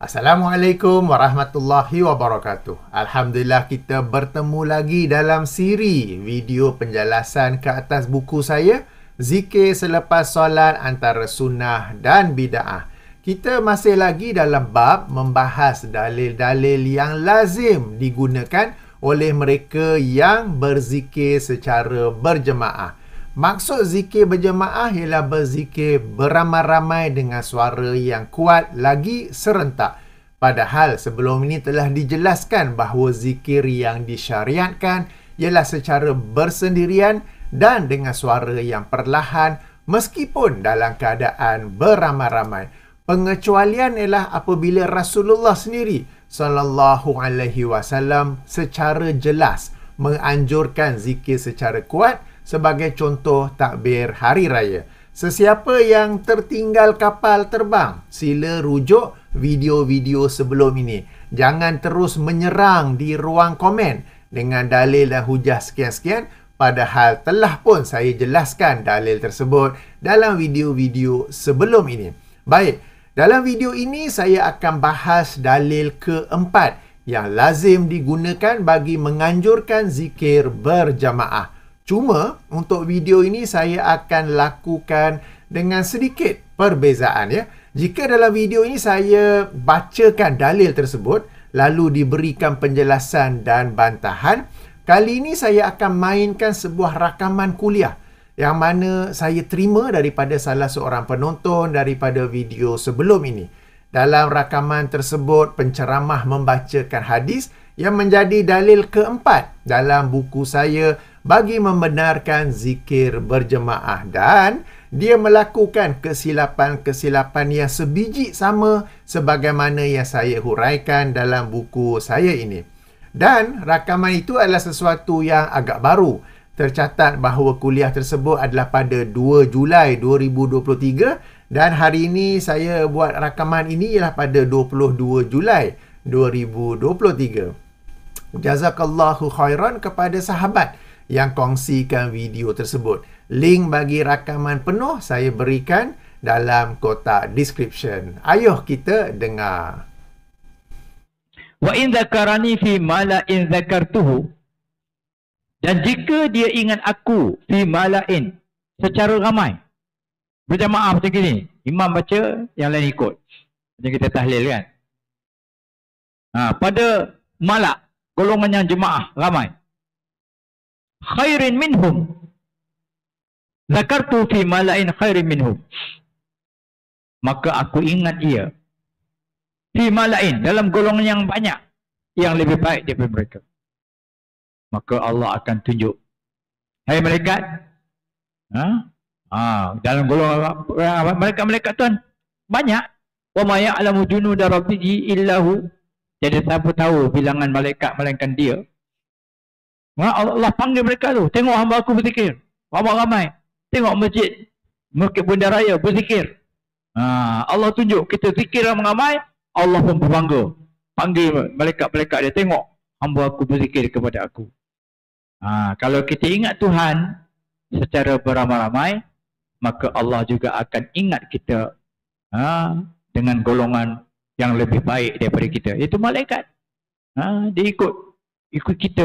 Assalamualaikum warahmatullahi wabarakatuh. Alhamdulillah kita bertemu lagi dalam siri video penjelasan ke atas buku saya, Zikir Selepas Solat Antara Sunnah dan Bida'ah. Kita masih lagi dalam bab membahas dalil-dalil yang lazim digunakan oleh mereka yang berzikir secara berjemaah. Maksud zikir berjemaah ialah berzikir beramai-ramai dengan suara yang kuat lagi serentak. Padahal sebelum ini telah dijelaskan bahawa zikir yang disyariatkan ialah secara bersendirian dan dengan suara yang perlahan meskipun dalam keadaan beramai-ramai. Pengecualian ialah apabila Rasulullah sendiri sallallahu alaihi wasallam secara jelas menganjurkan zikir secara kuat. Sebagai contoh takbir hari raya. Sesiapa yang tertinggal kapal terbang, sila rujuk video-video sebelum ini. Jangan terus menyerang di ruang komen dengan dalil dan hujah sekian-sekian, padahal telah pun saya jelaskan dalil tersebut dalam video-video sebelum ini. Baik, dalam video ini saya akan bahas dalil keempat yang lazim digunakan bagi menganjurkan zikir berjamaah. Cuma untuk video ini saya akan lakukan dengan sedikit perbezaan ya. Jika dalam video ini saya bacakan dalil tersebut lalu diberikan penjelasan dan bantahan, kali ini saya akan mainkan sebuah rakaman kuliah yang mana saya terima daripada salah seorang penonton daripada video sebelum ini. Dalam rakaman tersebut penceramah membacakan hadis yang menjadi dalil keempat dalam buku saya bagi membenarkan zikir berjemaah, dan dia melakukan kesilapan-kesilapan yang sebiji sama sebagaimana yang saya huraikan dalam buku saya ini. Dan rakaman itu adalah sesuatu yang agak baru. Tercatat bahawa kuliah tersebut adalah pada 2 Julai 2023 dan hari ini saya buat rakaman ini ialah pada 22 Julai 2023. Jazakallahu khairan kepada sahabat yang kongsikan video tersebut. Link bagi rakaman penuh saya berikan dalam kotak description. Ayuh kita dengar. Wa in dzakarani fi mala'in dzakartuhu. Dan jika dia ingat aku fi mala'in secara ramai, berjamaah macam gini, imam baca, yang lain ikut. Macam kita tahlil kan. Pada malak, golongan yang jemaah ramai, khairin minhum, zakartu fi mala'in khairin minhum, maka aku ingat ia fi mala'in, dalam golongan yang banyak yang lebih baik daripada mereka. Maka Allah akan tunjuk, hai malaikat, dalam golongan malaikat Tuhan banyak, wa ma ya'lamu junuda rabbihi illahu, jadi siapa tahu bilangan malaikat melainkan dia. Allah panggil mereka tu, tengok hamba aku berzikir, ramai-ramai, tengok masjid Bunda Raya berzikir. Allah tunjuk kita zikir ramai-ramai, Allah pun berbangga, panggil malaikat-malaikat dia, tengok hamba aku berzikir kepada aku. Kalau kita ingat Tuhan secara beramai-ramai, maka Allah juga akan ingat kita dengan golongan yang lebih baik daripada kita, iaitu malaikat. Dia ikut kita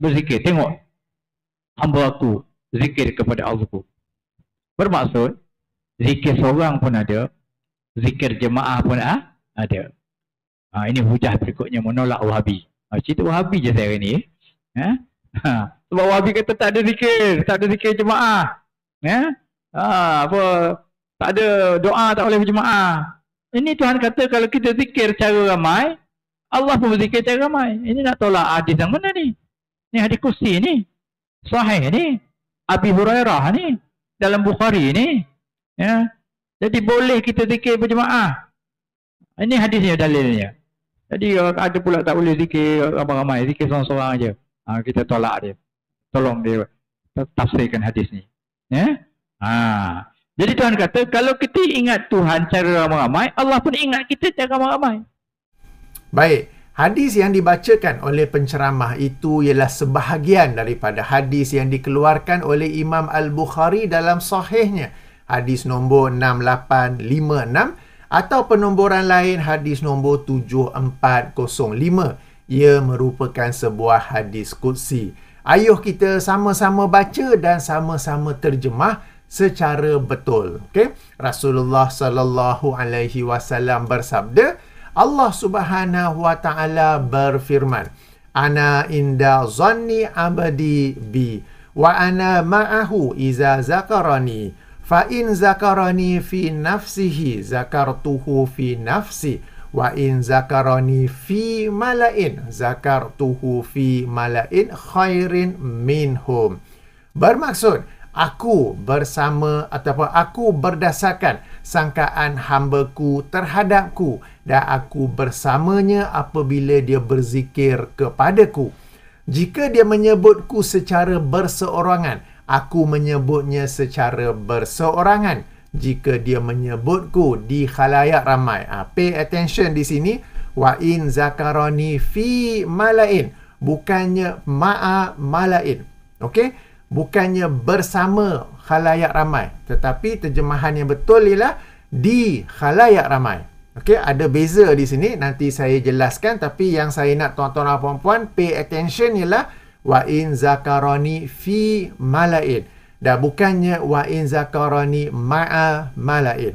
berzikir, tengok hamba aku zikir kepada Allah. Bermaksud zikir seorang pun ada, zikir jemaah pun ada. Ini hujah berikutnya menolak Wahabi. Cerita Wahabi je saya ni. Sebab Wahabi kata tak ada zikir jemaah. Tak ada doa, tak boleh berjemaah. Ini Tuhan kata kalau kita zikir cara ramai, Allah pun berzikir cara ramai. Ini nak tolak hadis yang mana ni? Ni hadis kursi ni, sahih ni, Abi Hurairah ni, dalam Bukhari ni. Jadi boleh kita zikir berjemaah. Ini hadisnya, dalilnya. Jadi ada pula tak boleh zikir ramai-ramai, zikir seorang-seorang aja. Kita tolak dia. Tolong dia tafsirkan hadis ni. Jadi Tuhan kata kalau kita ingat Tuhan cara ramai-ramai, Allah pun ingat kita cara ramai-ramai. Baik, hadis yang dibacakan oleh penceramah itu ialah sebahagian daripada hadis yang dikeluarkan oleh Imam Al-Bukhari dalam sahihnya. Hadis nombor 6856 Atau penomboran lain hadis nombor 7405. Ia merupakan sebuah hadis qudsi. Ayuh kita sama-sama baca dan sama-sama terjemah secara betul. Okey, Rasulullah sallallahu alaihi wasallam bersabda, Allah Subhanahu wa taala berfirman, Ana inda zanni abadi bi wa ana ma'ahu iza zakarani fa in zakarani fi nafsihi zakartuhu fi nafsi wa in zakarani fi mala'in zakartuhu fi mala'in khairin minhum. Bermaksud, aku bersama ataupun aku berdasarkan sangkaan hambaku terhadapku dan aku bersamanya apabila dia berzikir kepadaku. Jika dia menyebutku secara berseorangan, aku menyebutnya secara berseorangan. Jika dia menyebutku di khalayak ramai. Pay attention di sini. Wa in zakarani fi mala'in. Bukannya ma'a mala'in. Okey? Bukannya bersama khalayak ramai. Tetapi terjemahan yang betul ialah di khalayak ramai. Okey, ada beza di sini. Nanti saya jelaskan. Tapi yang saya nak tuan-tuan dan puan-puan pay attention ialah wa in zakarani fi mala'in. Dan bukannya wa in zakarani ma'a mala'in.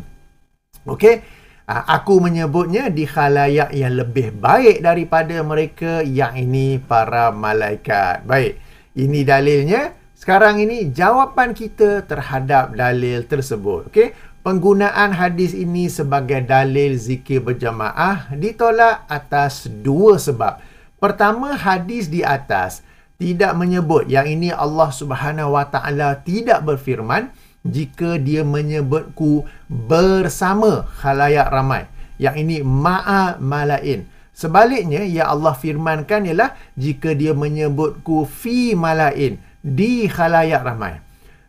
Okey, aku menyebutnya di khalayak yang lebih baik daripada mereka, yang ini para malaikat. Baik, ini dalilnya. Sekarang ini jawapan kita terhadap dalil tersebut. Okey, penggunaan hadis ini sebagai dalil zikir berjamaah ditolak atas dua sebab. Pertama, hadis di atas tidak menyebut, yang ini Allah Subhanahu wa taala tidak berfirman jika dia menyebutku bersama khalayak ramai. Yang ini ma'a mala'in. Sebaliknya, yang Allah firmankan ialah jika dia menyebutku fi mala'in, di khalayak ramai.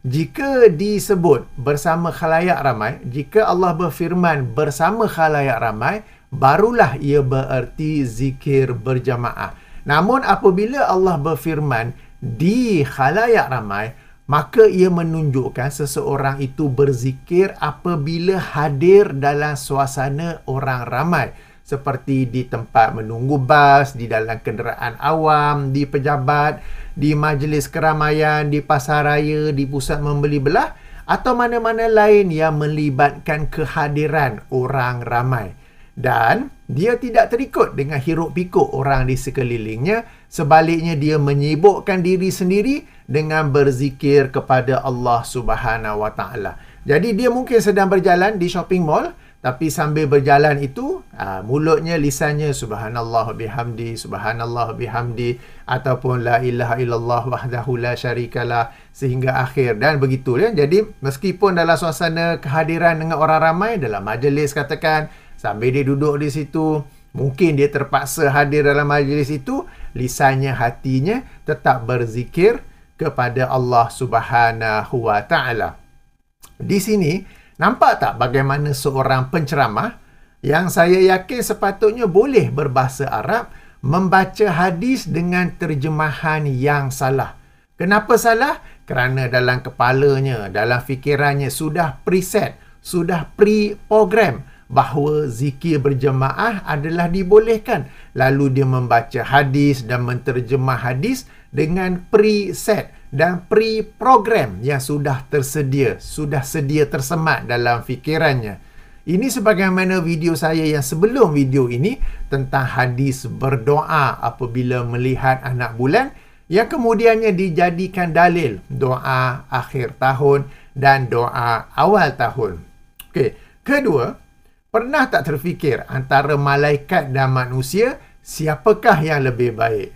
Jika disebut bersama khalayak ramai, jika Allah berfirman bersama khalayak ramai, barulah ia bererti zikir berjamaah. Namun apabila Allah berfirman di khalayak ramai, maka ia menunjukkan seseorang itu berzikir apabila hadir dalam suasana orang ramai. Seperti di tempat menunggu bas, di dalam kenderaan awam, di pejabat, di majlis keramaian, di pasaraya, di pusat membeli belah, atau mana-mana lain yang melibatkan kehadiran orang ramai. Dan dia tidak terikut dengan hiruk pikuk orang di sekelilingnya. Sebaliknya, dia menyibukkan diri sendiri dengan berzikir kepada Allah Subhanahu wa taala. Jadi dia mungkin sedang berjalan di shopping mall, tapi sambil berjalan itu mulutnya, lisannya subhanallah bihamdi, subhanallah bihamdi, ataupun la ilaha illallah wahdahu la syarikalah, sehingga akhir dan begitu ya. Jadi meskipun dalam suasana kehadiran dengan orang ramai, dalam majlis katakan, sambil dia duduk di situ, mungkin dia terpaksa hadir dalam majlis itu, lisannya, hatinya tetap berzikir kepada Allah Subhanahu wa taala. Di sini nampak tak bagaimana seorang penceramah yang saya yakin sepatutnya boleh berbahasa Arab membaca hadis dengan terjemahan yang salah. Kenapa salah? Kerana dalam kepalanya, dalam fikirannya sudah preset, sudah pre-program bahawa zikir berjemaah adalah dibolehkan. Lalu dia membaca hadis dan menterjemah hadis dengan preset dan pre-program yang sudah tersedia, sudah sedia tersemat dalam fikirannya. Ini sebagaimana video saya yang sebelum video ini tentang hadis berdoa apabila melihat anak bulan, yang kemudiannya dijadikan dalil doa akhir tahun dan doa awal tahun. Okey, kedua, pernah tak terfikir antara malaikat dan manusia, siapakah yang lebih baik?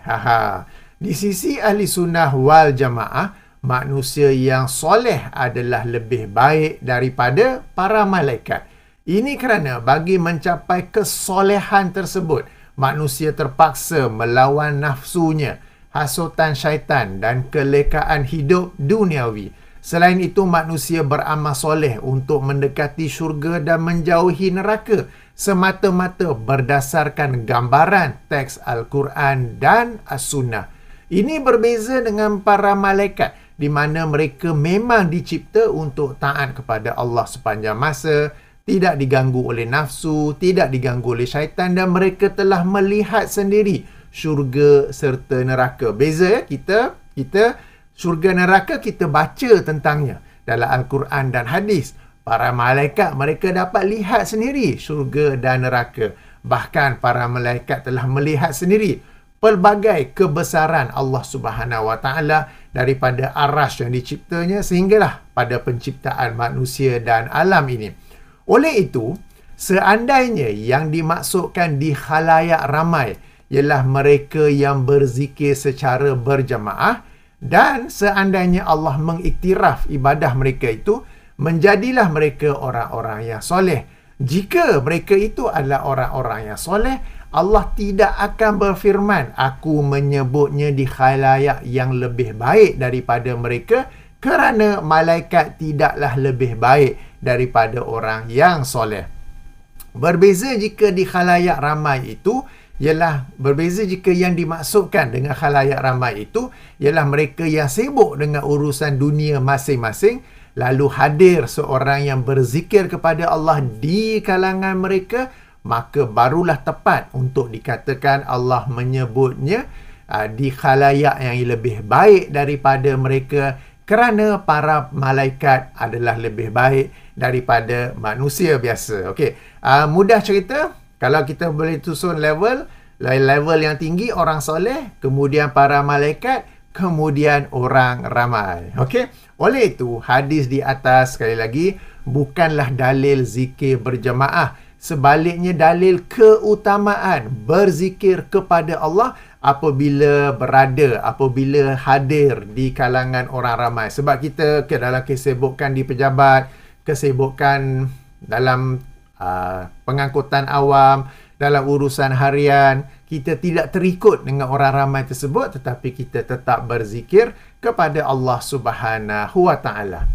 Di sisi ahli sunnah wal jamaah, manusia yang soleh adalah lebih baik daripada para malaikat. Ini kerana bagi mencapai kesolehan tersebut, manusia terpaksa melawan nafsunya, hasutan syaitan dan kelekaan hidup duniawi. Selain itu, manusia beramal soleh untuk mendekati syurga dan menjauhi neraka semata-mata berdasarkan gambaran teks Al-Quran dan As-Sunnah. Ini berbeza dengan para malaikat, di mana mereka memang dicipta untuk taat kepada Allah sepanjang masa, tidak diganggu oleh nafsu, tidak diganggu oleh syaitan, dan mereka telah melihat sendiri syurga serta neraka. Beza ya, kita syurga neraka kita baca tentangnya dalam Al-Quran dan hadis. Para malaikat mereka dapat lihat sendiri syurga dan neraka. Bahkan para malaikat telah melihat sendiri pelbagai kebesaran Allah Subhanahu Wa Taala daripada arasy yang diciptanya sehinggalah pada penciptaan manusia dan alam ini. Oleh itu, seandainya yang dimaksudkan di khalayak ramai ialah mereka yang berzikir secara berjamaah, dan seandainya Allah mengiktiraf ibadah mereka itu, menjadilah mereka orang-orang yang soleh. Jika mereka itu adalah orang-orang yang soleh, Allah tidak akan berfirman, aku menyebutnya di khalayak yang lebih baik daripada mereka, kerana malaikat tidaklah lebih baik daripada orang yang soleh. Berbeza jika di khalayak ramai itu, berbeza jika yang dimaksudkan dengan khalayak ramai itu ialah mereka yang sibuk dengan urusan dunia masing-masing, lalu hadir seorang yang berzikir kepada Allah di kalangan mereka, maka barulah tepat untuk dikatakan Allah menyebutnya di khalayak yang lebih baik daripada mereka, kerana para malaikat adalah lebih baik daripada manusia biasa. Okey, mudah cerita. Kalau kita boleh susun level yang tinggi orang soleh, kemudian para malaikat, kemudian orang ramai. Okey. Oleh itu, hadis di atas sekali lagi bukanlah dalil zikir berjamaah. Sebaliknya dalil keutamaan berzikir kepada Allah apabila hadir di kalangan orang ramai. Sebab kita dalam kesibukan di pejabat, kesibukan dalam pengangkutan awam, dalam urusan harian, kita tidak terikut dengan orang ramai tersebut, tetapi kita tetap berzikir kepada Allah Subhanahu Wa Taala.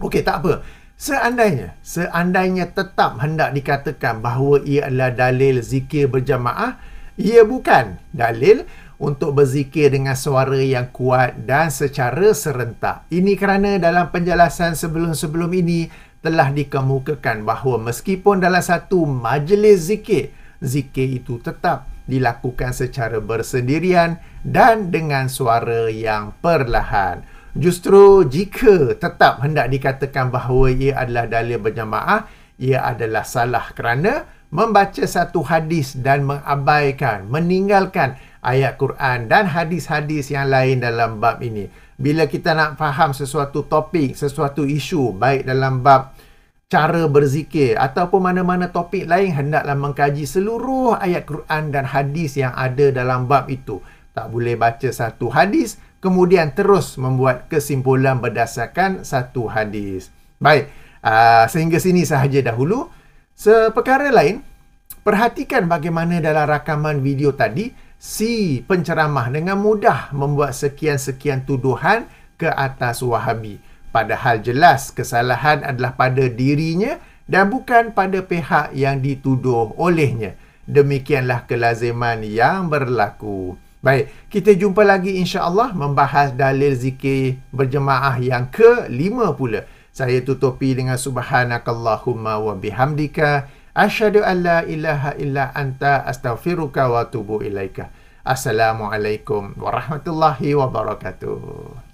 Okey, tak apa. Seandainya tetap hendak dikatakan bahawa ia adalah dalil zikir berjamaah, ia bukan dalil untuk berzikir dengan suara yang kuat dan secara serentak. Ini kerana dalam penjelasan sebelum-sebelum ini telah dikemukakan bahawa meskipun dalam satu majlis zikir itu tetap dilakukan secara bersendirian dan dengan suara yang perlahan. Justru jika tetap hendak dikatakan bahawa ia adalah dalil berjamaah, ia adalah salah kerana membaca satu hadis dan meninggalkan ayat Quran dan hadis-hadis yang lain dalam bab ini. Bila kita nak faham sesuatu topik, sesuatu isu, baik dalam bab cara berzikir ataupun mana-mana topik lain, hendaklah mengkaji seluruh ayat Quran dan hadis yang ada dalam bab itu. Tak boleh baca satu hadis kemudian terus membuat kesimpulan berdasarkan satu hadis. Baik, sehingga sini sahaja dahulu. Seperkara lain, perhatikan bagaimana dalam rakaman video tadi si penceramah dengan mudah membuat sekian-sekian tuduhan ke atas Wahabi. Padahal jelas kesalahan adalah pada dirinya dan bukan pada pihak yang dituduh olehnya. Demikianlah kelaziman yang berlaku. Baik, kita jumpa lagi insya-Allah membahas dalil zikir berjemaah yang ke-5 pula. Saya tutupi dengan subhanakallahumma wa bihamdika asyhadu an la ilaha illa anta astaghfiruka wa atubu ilaika. Assalamualaikum warahmatullahi wabarakatuh.